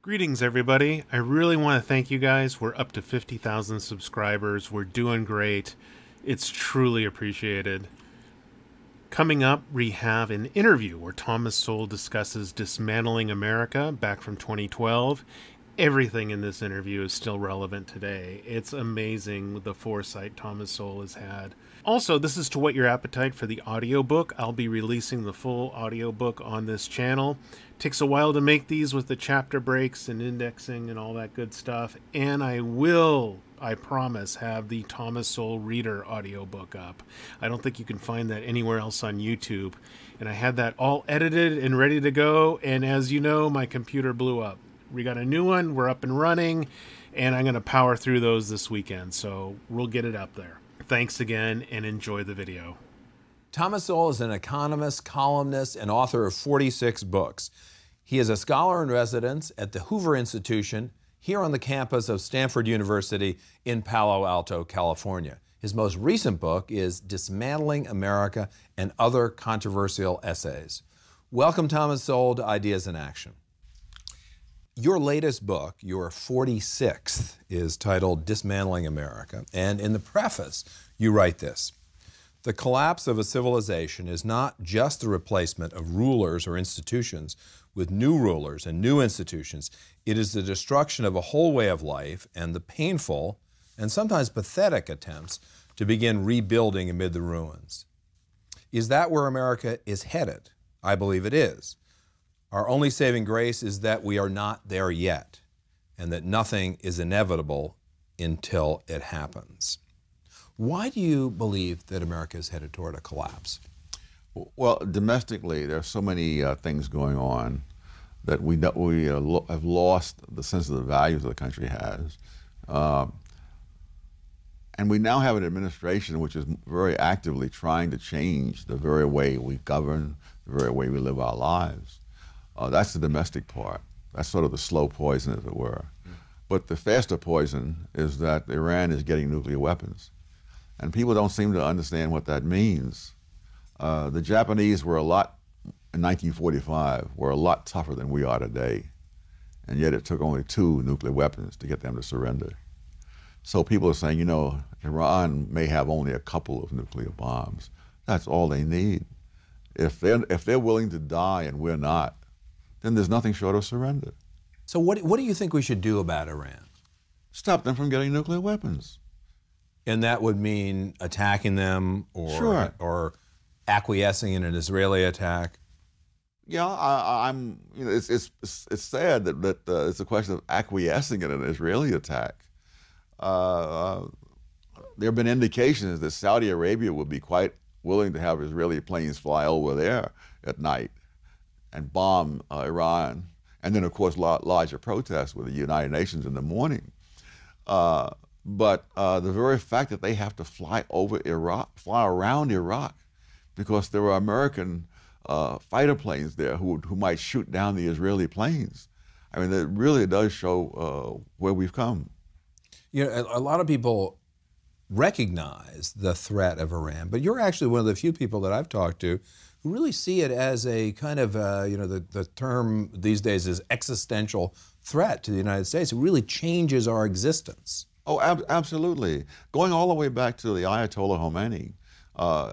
Greetings, everybody. I really want to thank you guys. We're up to 50,000 subscribers. We're doing great. It's truly appreciated. Coming up, we have an interview where Thomas Sowell discusses Dismantling America back from 2012. Everything in this interview is still relevant today. It's amazing the foresight Thomas Sowell has had. Also, this is to whet your appetite for the audiobook. I'll be releasing the full audiobook on this channel. Takes a while to make these with the chapter breaks and indexing and all that good stuff. And I will, I promise, have the Thomas Sowell Reader audiobook up. I don't think you can find that anywhere else on YouTube. And I had that all edited and ready to go. And as you know, my computer blew up. We got a new one. We're up and running. And I'm going to power through those this weekend. So we'll get it up there. Thanks again and enjoy the video. Thomas Sowell is an economist, columnist, and author of 46 books. He is a scholar in residence at the Hoover Institution here on the campus of Stanford University in Palo Alto, California. His most recent book is Dismantling America and Other Controversial Essays. Welcome, Thomas Sowell, to Ideas in Action. Your latest book, your 46th, is titled Dismantling America, and in the preface, you write this: "The collapse of a civilization is not just the replacement of rulers or institutions with new rulers and new institutions. It is the destruction of a whole way of life and the painful and sometimes pathetic attempts to begin rebuilding amid the ruins." Is that where America is headed? I believe it is. Our only saving grace is that we are not there yet, and that nothing is inevitable until it happens. Why do you believe that America is headed toward a collapse? Well, domestically, there are so many things going on that we have lost the sense of the values that the country has. And we now have an administration which is very actively trying to change the very way we govern, the very way we live our lives. That's the domestic part. That's sort of the slow poison, as it were. But the faster poison is that Iran is getting nuclear weapons. And people don't seem to understand what that means. The Japanese were in 1945, were a lot tougher than we are today. And yet it took only 2 nuclear weapons to get them to surrender. So people are saying, you know, Iran may have only a couple of nuclear bombs. That's all they need. If they're willing to die and we're not, then there's nothing short of surrender. So what do you think we should do about Iran? Stop them from getting nuclear weapons. And that would mean attacking them or acquiescing in an Israeli attack? Yeah, you know, it's sad that it's a question of acquiescing in an Israeli attack. There have been indications that Saudi Arabia would be quite willing to have Israeli planes fly over there at night and bomb Iran, and then of course larger protests with the United Nations in the morning. But the very fact that they have to fly over Iraq, fly around Iraq, because there are American fighter planes there who might shoot down the Israeli planes. I mean, it really does show where we've come. You know, a lot of people recognize the threat of Iran, but you're actually one of the few people that I've talked to who really see it as a kind of, you know, the term these days is existential threat to the United States. It really changes our existence. Oh, absolutely. Going all the way back to the Ayatollah Khomeini,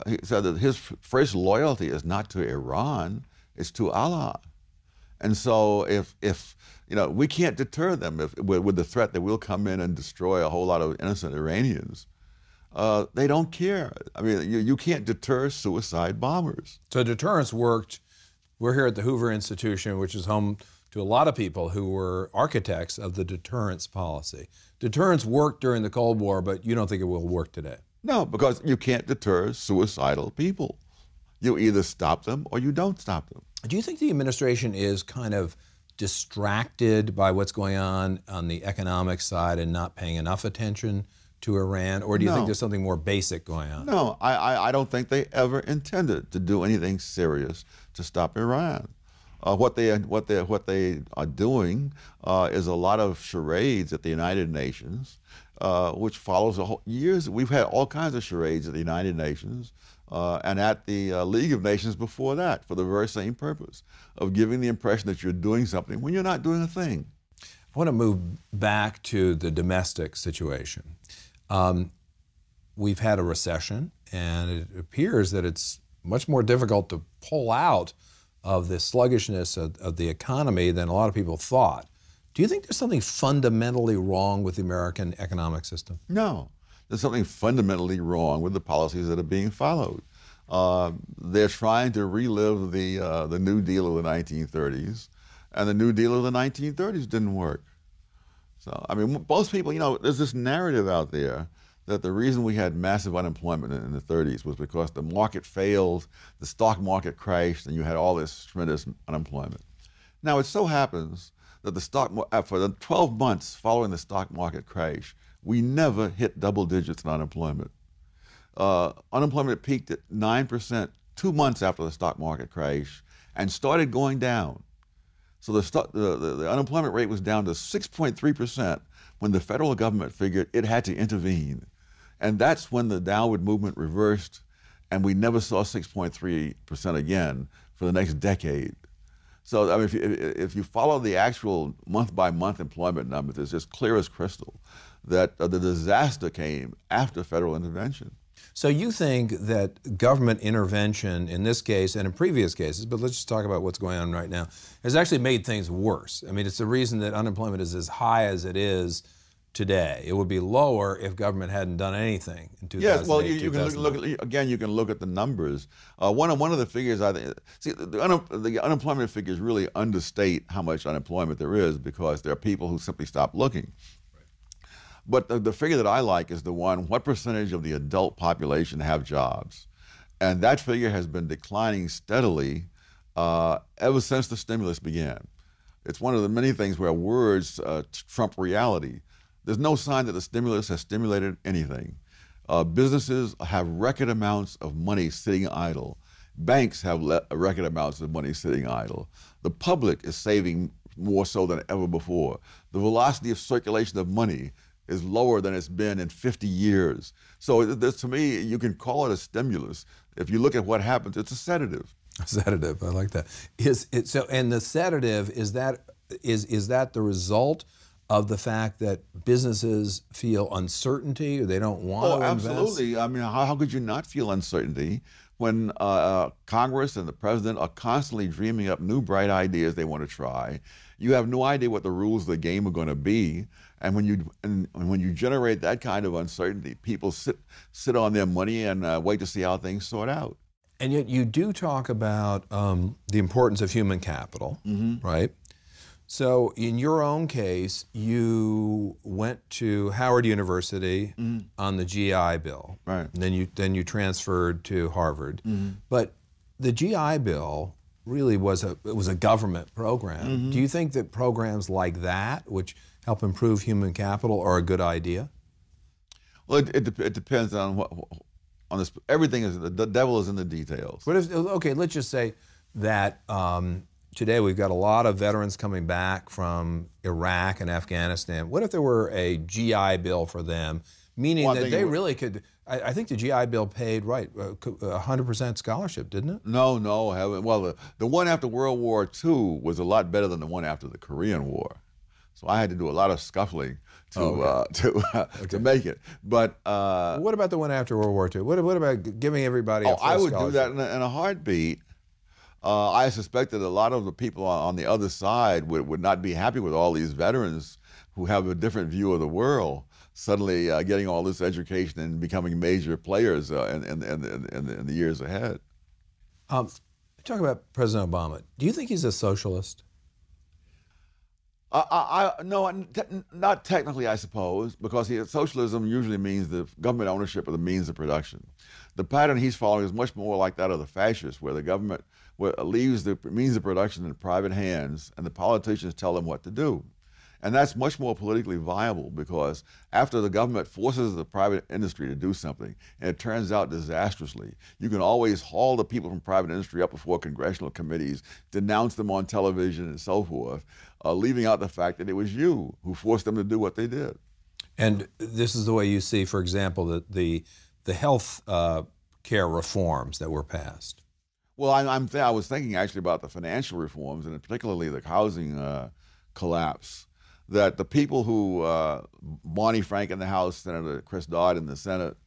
he said that his first loyalty is not to Iran, it's to Allah. And so if you know, we can't deter them with the threat that we'll come in and destroy a whole lot of innocent Iranians. They don't care. I mean, you can't deter suicide bombers. So deterrence worked. We're here at the Hoover Institution, which is home to a lot of people who were architects of the deterrence policy. Deterrence worked during the Cold War, but you don't think it will work today? No, because you can't deter suicidal people. You either stop them or you don't stop them. Do you think the administration is kind of distracted by what's going on the economic side and not paying enough attention to Iran? Or do you think there's something more basic going on? No, I don't think they ever intended to do anything serious to stop Iran. What they are doing is a lot of charades at the United Nations, which follows years. We've had all kinds of charades at the United Nations and at the League of Nations before that for the very same purpose of giving the impression that you're doing something when you're not doing a thing. I want to move back to the domestic situation. We've had a recession, and it appears that it's much more difficult to pull out of the sluggishness of the economy than a lot of people thought. Do you think there's something fundamentally wrong with the American economic system? No. There's something fundamentally wrong with the policies that are being followed. They're trying to relive the New Deal of the 1930s, and the New Deal of the 1930s didn't work. So, I mean, most people, you know, there's this narrative out there that the reason we had massive unemployment in the 30s was because the market failed, the stock market crashed, and you had all this tremendous unemployment. Now, it so happens that for the 12 months following the stock market crash, we never hit double digits in unemployment. Unemployment peaked at 9% 2 months after the stock market crash and started going down. So the unemployment rate was down to 6.3% when the federal government figured it had to intervene. And that's when the downward movement reversed, and we never saw 6.3% again for the next decade. So I mean, if you follow the actual month-by-month employment numbers, it's just clear as crystal that the disaster came after federal intervention. So you think that government intervention in this case and in previous cases, but let's just talk about what's going on right now, has actually made things worse. I mean, it's the reason that unemployment is as high as it is today. It would be lower if government hadn't done anything in 2008. Yes, well, you can look at the numbers. One of the figures, I think, see, the unemployment figures really understate how much unemployment there is because there are people who simply stop looking. But the figure that I like is the one, what percentage of the adult population have jobs? And that figure has been declining steadily ever since the stimulus began. It's one of the many things where words trump reality. There's no sign that the stimulus has stimulated anything. Businesses have record amounts of money sitting idle. Banks have record amounts of money sitting idle. The public is saving more so than ever before. The velocity of circulation of money is lower than it's been in 50 years. So to me, you can call it a stimulus. If you look at what happens, it's a sedative. A sedative, I like that. And the sedative, is that the result of the fact that businesses feel uncertainty or they don't want to invest? Absolutely. I mean, how could you not feel uncertainty when Congress and the president are constantly dreaming up new bright ideas they want to try? You have no idea what the rules of the game are going to be. And when you generate that kind of uncertainty, people sit on their money and wait to see how things sort out. And yet you do talk about the importance of human capital, right? So in your own case, you went to Howard University on the GI Bill. Right. And then you transferred to Harvard. But the GI Bill really was a government program. Do you think that programs like that, which help improve human capital, are a good idea? Well, it depends on this. Everything is, the devil is in the details. But okay, let's just say that today we've got a lot of veterans coming back from Iraq and Afghanistan. What if there were a GI Bill for them, meaning that they really could? I think the GI Bill paid 100% scholarship, didn't it? No. Well, the one after World War II was a lot better than the one after the Korean War. So I had to do a lot of scuffling to make it. But what about the one after World War II? What about giving everybody a full I would scholarship? do that in a heartbeat. I suspect that a lot of the people on the other side would not be happy with all these veterans who have a different view of the world suddenly getting all this education and becoming major players in the years ahead. Talk about President Obama. Do you think he's a socialist? No, not technically, I suppose, because socialism usually means the government ownership of the means of production. The pattern he's following is much more like that of the fascists, where the government leaves the means of production in private hands and the politicians tell them what to do. And that's much more politically viable because after the government forces the private industry to do something and it turns out disastrously, you can always haul the people from private industry up before congressional committees, denounce them on television and so forth, leaving out the fact that it was you who forced them to do what they did. And this is the way you see, for example, the health care reforms that were passed? Well, I was thinking actually about the financial reforms, and particularly the housing collapse, that the people who, Barney Frank in the House, Senator Chris Dodd in the Senate,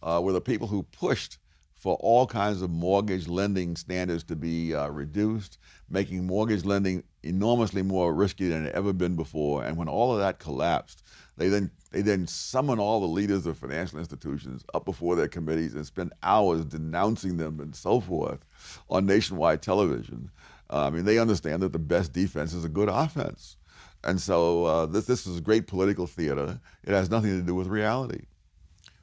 were the people who pushed for all kinds of mortgage lending standards to be reduced, making mortgage lending enormously more risky than it had ever been before. And when all of that collapsed, they then summoned all the leaders of financial institutions up before their committees and spent hours denouncing them and so forth on nationwide television. I mean, they understand that the best defense is a good offense. And so this is great political theater. It has nothing to do with reality.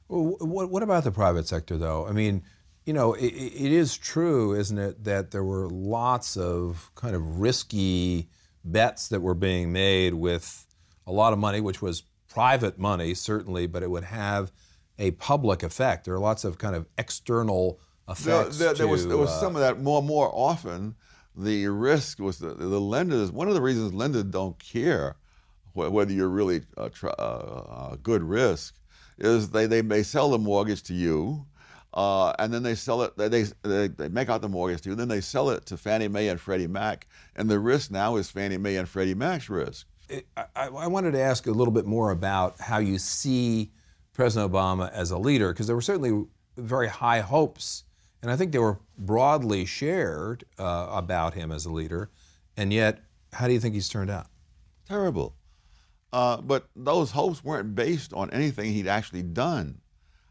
Well, what about the private sector, though? I mean, you know, it is true, isn't it, that there were lots of kind of risky bets that were being made with a lot of money, which was private money, certainly, but it would have a public effect. There are lots of kind of external effects. There was some of that. More often, the risk was the lenders. One of the reasons lenders don't care whether you're really a good risk is they sell the mortgage to you, and then they sell it. They make out the mortgage to you, then they sell it to Fannie Mae and Freddie Mac, and the risk now is Fannie Mae and Freddie Mac's risk. I wanted to ask a little bit more about how you see President Obama as a leader, because there were certainly very high hopes, and I think they were broadly shared about him as a leader, and yet, how do you think he's turned out? Terrible. But those hopes weren't based on anything he'd actually done.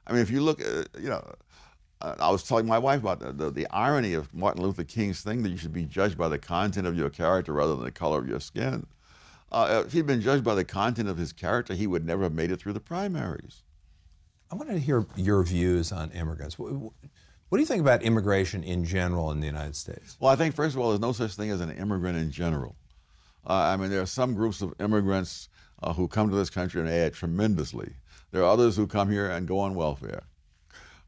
I mean, if you look at, you know, I was telling my wife about the irony of Martin Luther King's thing that you should be judged by the content of your character rather than the color of your skin. If he'd been judged by the content of his character, he would never have made it through the primaries. I wanted to hear your views on immigrants. What do you think about immigration in general in the United States? Well, I think, first of all, there's no such thing as an immigrant in general. I mean, there are some groups of immigrants who come to this country and add tremendously. There are others who come here and go on welfare.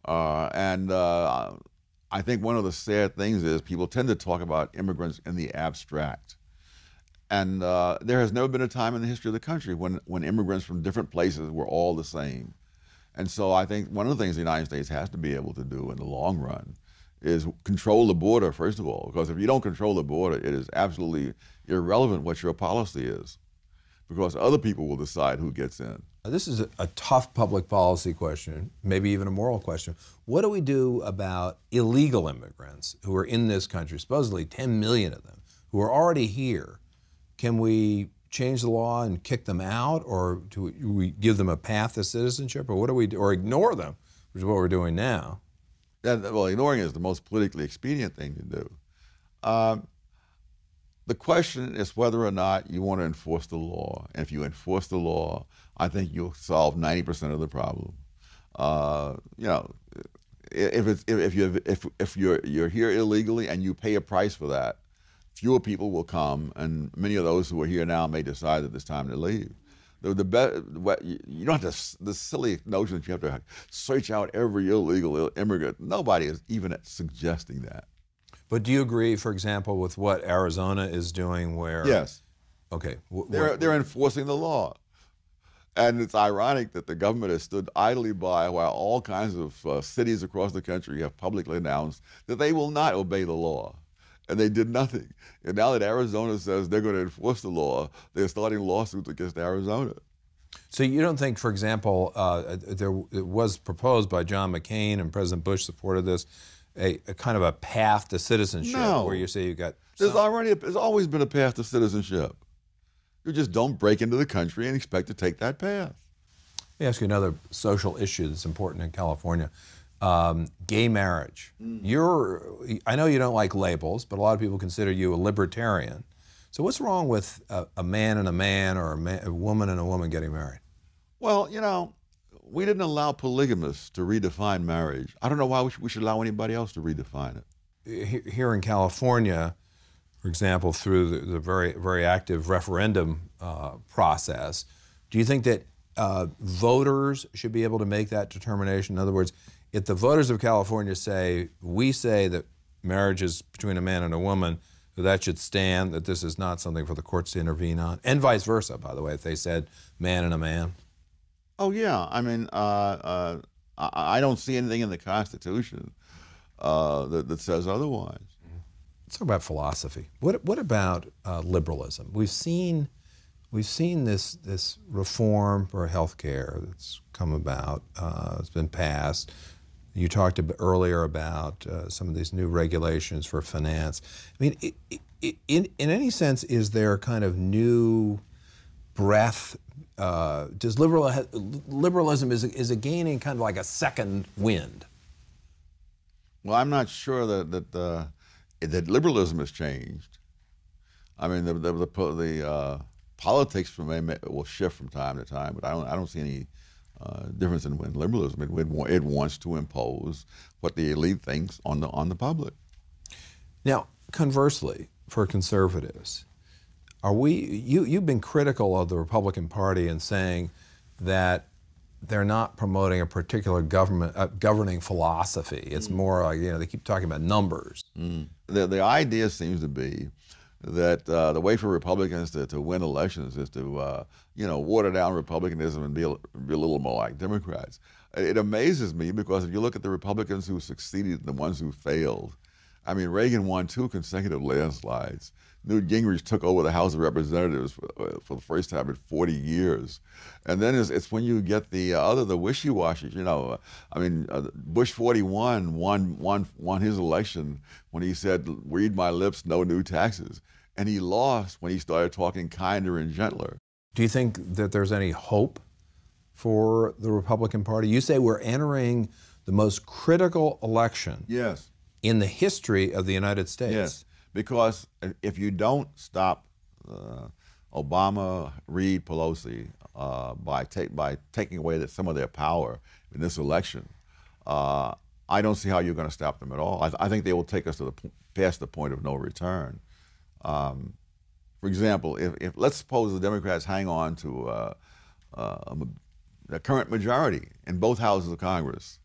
I think one of the sad things is people tend to talk about immigrants in the abstract. And there has never been a time in the history of the country when immigrants from different places were all the same. And so I think one of the things the United States has to be able to do in the long run is control the border, first of all, because if you don't control the border, it is absolutely irrelevant what your policy is, because other people will decide who gets in. This is a tough public policy question, maybe even a moral question. What do we do about illegal immigrants who are in this country, supposedly 10 million of them, who are already here? Can we change the law and kick them out, or do we give them a path to citizenship, or what do we do, or ignore them, which is what we're doing now? Well, ignoring is the most politically expedient thing to do. The question is whether or not you want to enforce the law. And if you enforce the law, I think you'll solve 90% of the problem. You know, if you're here illegally and you pay a price for that, fewer people will come, and many of those who are here now may decide that it's time to leave. You don't have to, the silly notion that you have to search out every illegal immigrant. Nobody is even suggesting that. But do you agree, for example, with what Arizona is doing where... Yes. Okay. They're enforcing the law. And it's ironic that the government has stood idly by while all kinds of cities across the country have publicly announced that they will not obey the law. And they did nothing. And now that Arizona says they're going to enforce the law, they're starting lawsuits against Arizona. So you don't think, for example, it was proposed by John McCain, and President Bush supported this, a kind of a path to citizenship? No. Where you say you got... There's always been a path to citizenship. You just don't break into the country and expect to take that path. Let me ask you another social issue that's important in California. Gay marriage. I know you don't like labels, but a lot of people consider you a libertarian. So what's wrong with a man and a man, or a woman and a woman getting married? Well, you know, we didn't allow polygamists to redefine marriage. I don't know why we should allow anybody else to redefine it. Here in California, for example, through the very, very active referendum process, do you think that voters should be able to make that determination? In other words, if the voters of California say, we say that marriage is between a man and a woman, that should stand, that this is not something for the courts to intervene on, and vice versa, by the way, if they said man and a man? Oh, yeah. I mean, I don't see anything in the Constitution that says otherwise. Let's talk about philosophy. What about liberalism? We've seen this reform for healthcare that's come about. It's been passed. You talked earlier about some of these new regulations for finance. I mean, in any sense, is there kind of new breath? Does liberalism is it gaining kind of like a second wind? Well, I'm not sure that liberalism has changed. I mean, the politics will shift from time to time, but I don't see any difference in liberalism. It wants to impose what the elite thinks on the public. Now, conversely, for conservatives, you've been critical of the Republican Party in saying that they're not promoting a particular governing philosophy. It's more like, they keep talking about numbers. The idea seems to be that the way for Republicans to win elections is to water down republicanism and be a little more like Democrats. It amazes me because if you look at the Republicans who succeeded and the ones who failed, I mean, Reagan won 2 consecutive landslides. Newt Gingrich took over the House of Representatives for the first time in 40 years. And then it's when you get the wishy-washy, I mean, Bush 41 won his election when he said, "Read my lips, no new taxes." And he lost when he started talking kinder and gentler. Do you think that there's any hope for the Republican Party? You say we're entering the most critical election Yes. in the history of the United States. Yes, because if you don't stop Obama, Reid, Pelosi by taking away some of their power in this election, I don't see how you're going to stop them at all. I think they will take us past the point of no return. For example, if let's suppose the Democrats hang on to the current majority in both houses of Congress,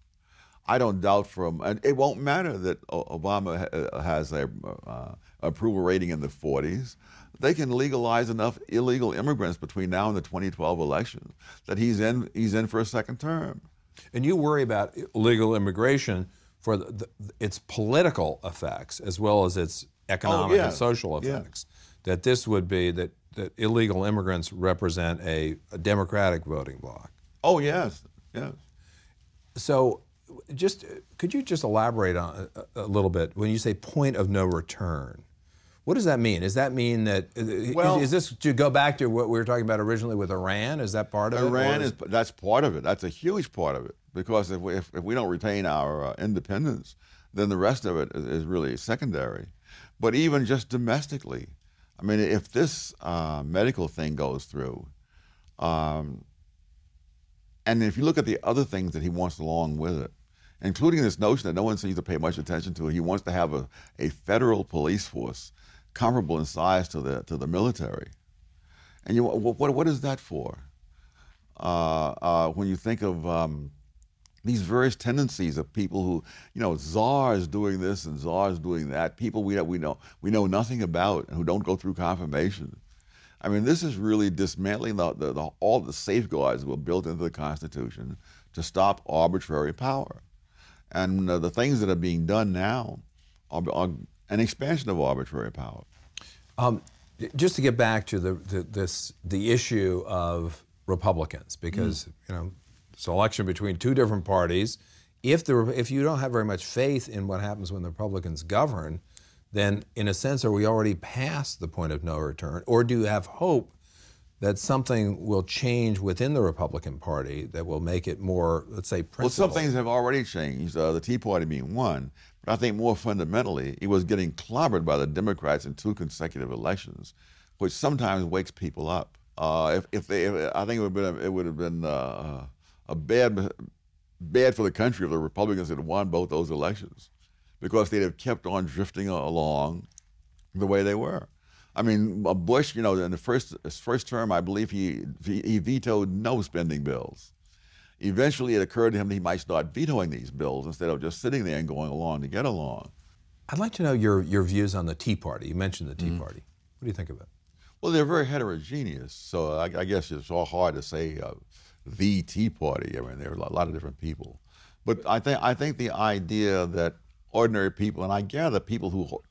I don't doubt and it won't matter that Obama has a approval rating in the 40s. They can legalize enough illegal immigrants between now and the 2012 election that he's in for a second term. And you worry about illegal immigration for its political effects as well as its economic and social effects. That this would be that illegal immigrants represent a Democratic voting bloc. Oh yes, yes. So, could you just elaborate on a little bit when you say point of no return? What does that mean? Does that mean that is this to go back to what we were talking about originally with Iran? Is that part of it? That's part of it. That's a huge part of it, because if we don't retain our independence, then the rest of it is really secondary. But even just domestically, I mean, if this medical thing goes through, and if you look at the other things that he wants along with it, including this notion that no one seems to pay much attention to, he wants to have a federal police force comparable in size to the military. And what is that for? When you think of these various tendencies of people who, czars doing this and czars doing that, people we know nothing about and who don't go through confirmation. I mean, this is really dismantling all the safeguards that were built into the Constitution to stop arbitrary power. And the things that are being done now are an expansion of arbitrary power. Just to get back to the issue of Republicans, because it's an election between 2 different parties. If you don't have very much faith in what happens when the Republicans govern, then in a sense, are we already past the point of no return? Or do you have hope that something will change within the Republican Party that will make it more, let's say, principled? Well, some things have already changed, the Tea Party being one. But I think more fundamentally, it was getting clobbered by the Democrats in 2 consecutive elections, which sometimes wakes people up. I think it would have been bad for the country if the Republicans had won both those elections, because they'd have kept on drifting along the way they were. I mean, Bush, in his first term, I believe he vetoed no spending bills. Eventually, it occurred to him that he might start vetoing these bills instead of just sitting there and going along to get along. I'd like to know your views on the Tea Party. You mentioned the Tea Party. What do you think of it? Well, they're very heterogeneous, so I guess it's all hard to say the Tea Party. I mean, there are a lot of different people. But I think the idea that ordinary people, and I gather people who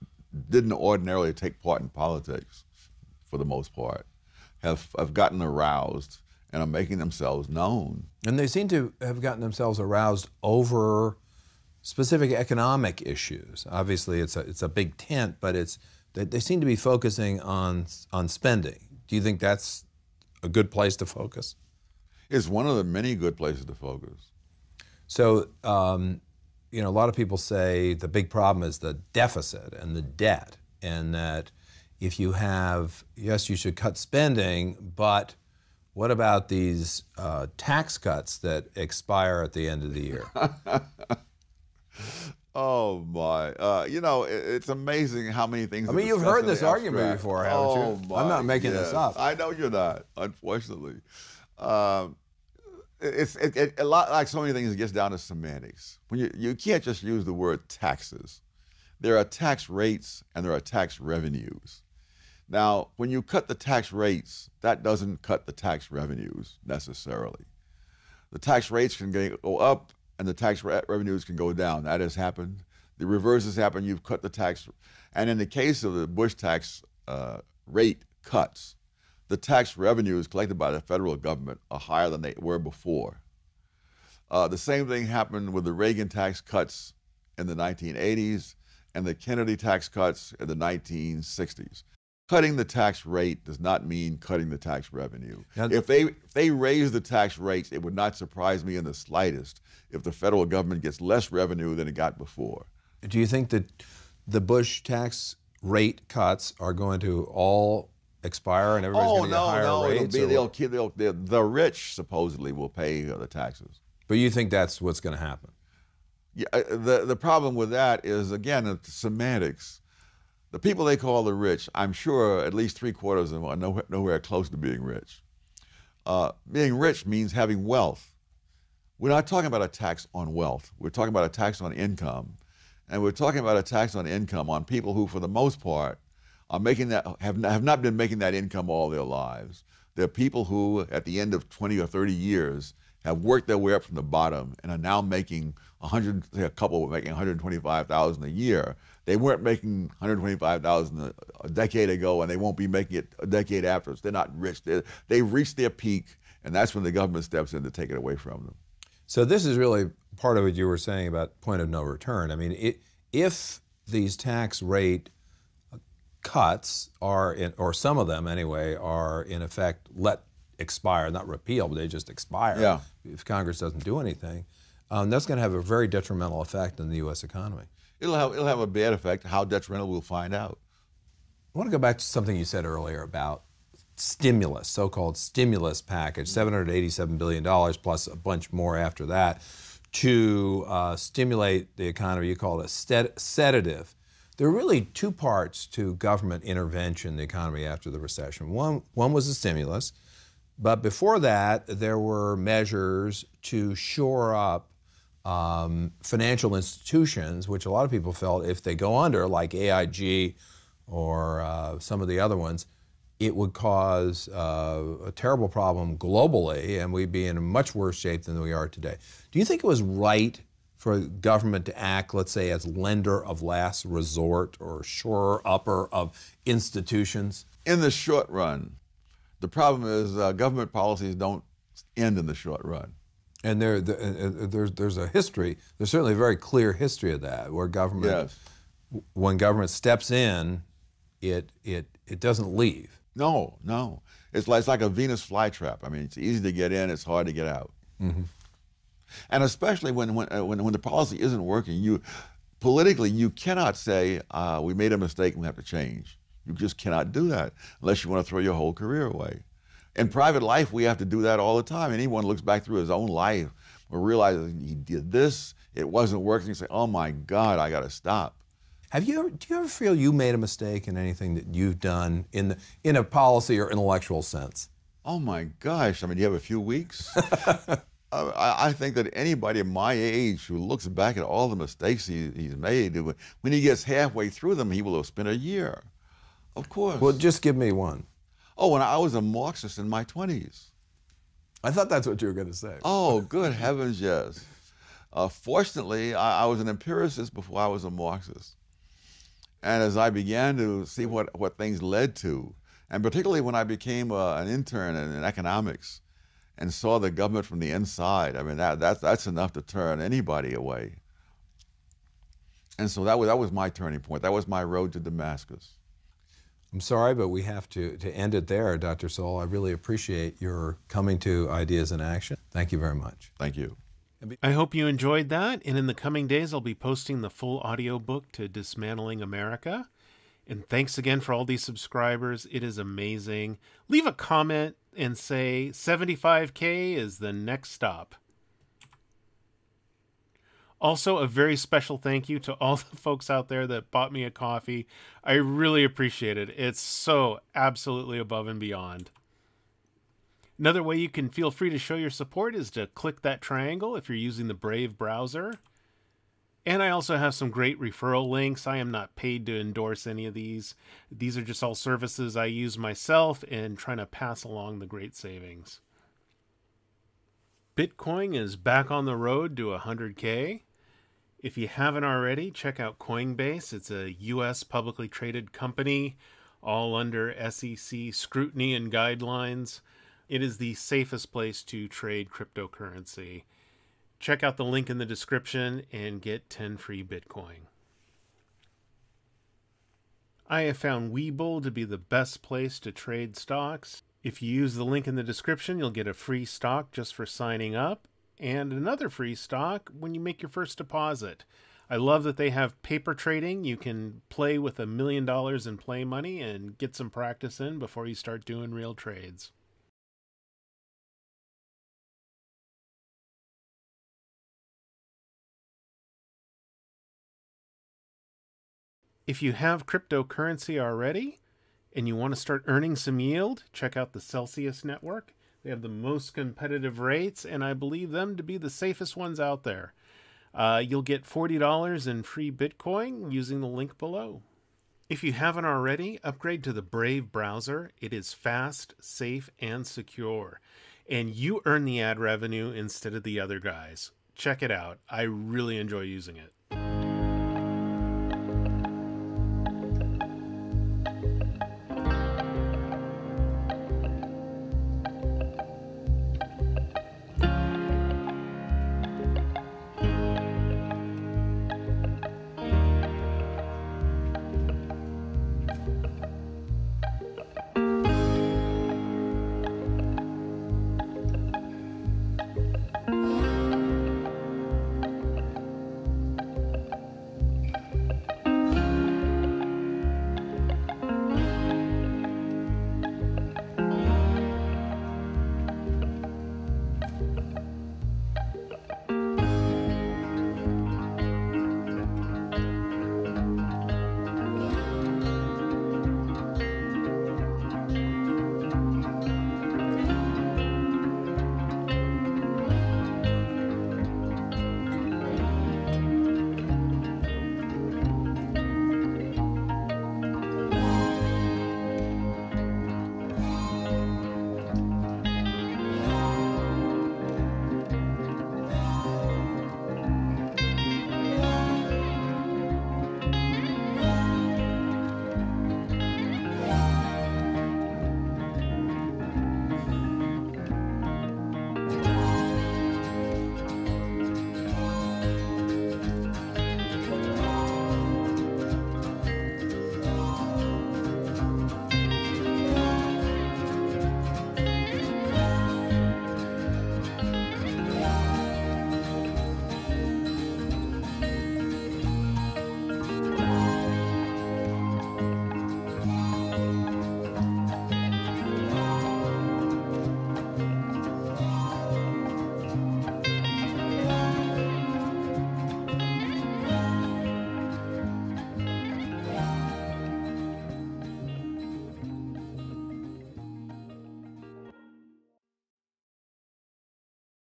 didn't ordinarily take part in politics, for the most part, have gotten aroused and are making themselves known. And they seem to have gotten themselves aroused over specific economic issues. Obviously, it's a big tent, but they seem to be focusing on spending. Do you think that's a good place to focus? It's one of the many good places to focus. So, you know, a lot of people say the big problem is the deficit and the debt, and that if you have, yes, you should cut spending, but what about these tax cuts that expire at the end of the year? Oh my! You know, it's amazing how many things. I mean, you've heard this argument before, haven't you? I'm not making this up. I know you're not. Unfortunately, it's a lot like so many things. It gets down to semantics. When you can't just use the word taxes. There are tax rates and there are tax revenues. Now, when you cut the tax rates, that doesn't cut the tax revenues necessarily. The tax rates can go up and the tax revenues can go down. That has happened. The reverse has happened. You've cut the tax. And in the case of the Bush tax rate cuts, the tax revenues collected by the federal government are higher than they were before. The same thing happened with the Reagan tax cuts in the 1980s and the Kennedy tax cuts in the 1960s. Cutting the tax rate does not mean cutting the tax revenue. Now, if they raise the tax rates, it would not surprise me in the slightest if the federal government gets less revenue than it got before. Do you think that the Bush tax rate cuts are going to all expire and everybody's going to get higher rates? The rich supposedly will pay the taxes. But you think that's what's going to happen? Yeah. The problem with that is, again, it's semantics. The people they call the rich, I'm sure at least 3/4 of them are nowhere close to being rich. Being rich means having wealth. We're not talking about a tax on wealth. We're talking about a tax on income. And we're talking about a tax on income on people who, for the most part, are making that, have not been making that income all their lives. They're people who, at the end of 20 or 30 years, have worked their way up from the bottom and are now making a couple were making $125,000 a year. They weren't making $125,000 a decade ago, and they won't be making it a decade after. So they're not rich. They've reached their peak, and that's when the government steps in to take it away from them. So this is really part of what you were saying about point of no return. I mean, if these tax rate cuts are, or some of them anyway, are in effect let expire, not repeal, but they just expire. Yeah. If Congress doesn't do anything, that's going to have a very detrimental effect on the U.S. economy. It'll have a bad effect. How detrimental, we'll find out. I want to go back to something you said earlier about stimulus, so-called stimulus package, $787 billion plus a bunch more after that to stimulate the economy. You call it a sedative. There are really two parts to government intervention in the economy after the recession. One was the stimulus, but before that, there were measures to shore up financial institutions, which a lot of people felt if they go under, like AIG or some of the other ones, it would cause a terrible problem globally, and we'd be in a much worse shape than we are today. Do you think it was right for government to act, let's say, as lender of last resort or shorer-upper of institutions? In the short run. The problem is government policies don't end in the short run. And there's a history, there's certainly a very clear history of that, where government, yes, when government steps in, it doesn't leave. No. It's like a Venus flytrap. I mean, it's easy to get in, it's hard to get out. Mm-hmm. And especially when the policy isn't working, politically you cannot say we made a mistake and we have to change. You just cannot do that unless you want to throw your whole career away. In private life, we have to do that all the time. Anyone looks back through his own life or realizes he did this, it wasn't working, say, oh my God, I got to stop. Do you ever feel you made a mistake in anything that you've done in a policy or intellectual sense? Oh my gosh, I mean, you have a few weeks? I think that anybody my age who looks back at all the mistakes he's made, when he gets halfway through them, he will have spent a year. Of course. Well, just give me one. Oh, when I was a Marxist in my 20s. I thought that's what you were going to say. Oh, good heavens, yes. Fortunately, I was an empiricist before I was a Marxist. And as I began to see what things led to, and particularly when I became an intern in economics and saw the government from the inside, I mean, that's enough to turn anybody away. And so that was my turning point. That was my road to Damascus. I'm sorry, but we have to end it there, Dr. Sowell. I really appreciate your coming to Ideas in Action. Thank you very much. Thank you. I hope you enjoyed that, and in the coming days I'll be posting the full audiobook to Dismantling America. And thanks again for all these subscribers. It is amazing. Leave a comment and say 75K is the next stop. Also, a very special thank you to all the folks out there that bought me a coffee. I really appreciate it. It's so absolutely above and beyond. Another way you can feel free to show your support is to click that triangle if you're using the Brave browser. And I also have some great referral links. I am not paid to endorse any of these. These are just all services I use myself and trying to pass along the great savings. Bitcoin is back on the road to 100K. If you haven't already, check out Coinbase. It's a U.S. publicly traded company, all under SEC scrutiny and guidelines. It is the safest place to trade cryptocurrency. Check out the link in the description and get 10 free Bitcoin. I have found Webull to be the best place to trade stocks. If you use the link in the description, you'll get a free stock just for signing up, and another free stock when you make your first deposit. I love that they have paper trading. You can play with $1 million in play money and get some practice in before you start doing real trades. If you have cryptocurrency already and you want to start earning some yield, check out the Celsius network. They have the most competitive rates, and I believe them to be the safest ones out there. You'll get $40 in free Bitcoin using the link below. If you haven't already, upgrade to the Brave browser. It is fast, safe, and secure. And you earn the ad revenue instead of the other guys. Check it out. I really enjoy using it.